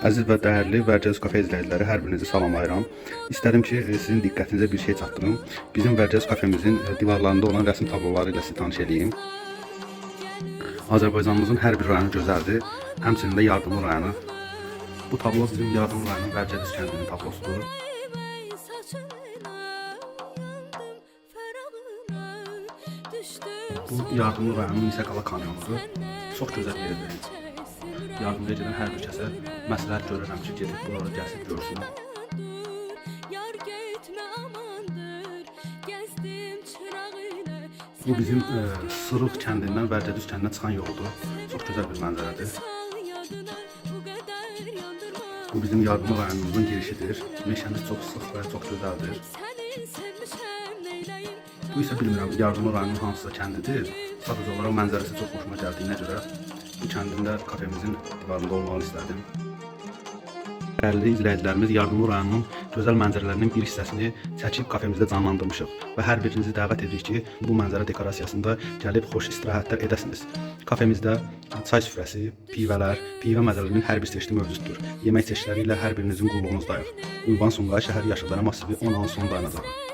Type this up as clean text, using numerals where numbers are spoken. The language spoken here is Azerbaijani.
Əziz və dəyərli Vərgəz kafe izləyiciləri, hər birinizi salamlayıram. İstədim ki, sizin diqqətinizə bir şey çatdırım. Bizim Vərgəz kafemizin divarlarında olan rəsm tabloları ilə sizi tanış edeyim. Azərbaycanımızın hər bir rayonu gözəldir, həmçinin də Yardımlı rayonu. Bu tablo bizim Yardımlı rayonun Vərgəz kəndinin tablosudur. Bu Yardımlı rayonun Nisəqala kanyonudur. Çox gözəl yerdir. Yardımcı edən hər bir kəsə məsləhət görürəm ki, gedib buraları gəlsin görsün. Bu bizim Sırıq kəndindən Vərgədüz kəndinə çıxan yoldur. Çox gözəl bir mənzərədir. Bu bizim Yardımlı rayonumuzun girişidir. Meşəmiz çox sıx və çox gözəldir. Bu isə bilmirəm, Yardımlı rayonunun hansısa kəndidir. Sadəcə olaraq mənzərəsi çox xoşuma gəldiyinə görə bu kəndində kafemizin divarında olmağını istədim. Dəyərli izləyicilərimiz, Yardımlı rayonunun gözəl mənzərələrinin bir hissəsini çəkib kafemizdə canlandırmışıq və hər birinizi dəvət edirik ki, bu mənzərə dekorasiyasında gəlib xoş istirahətlər edəsiniz. Kafemizdə çay süfrəsi, pivələr, pivə məzələrinin hər bir çeşidi mövcuddur. Yemək çeşidləri ilə hər birinizin qulluğunuzdayıq. Ünvan Sumqayıt şəhər yaşıdlara massivi 10 son dayanacaq.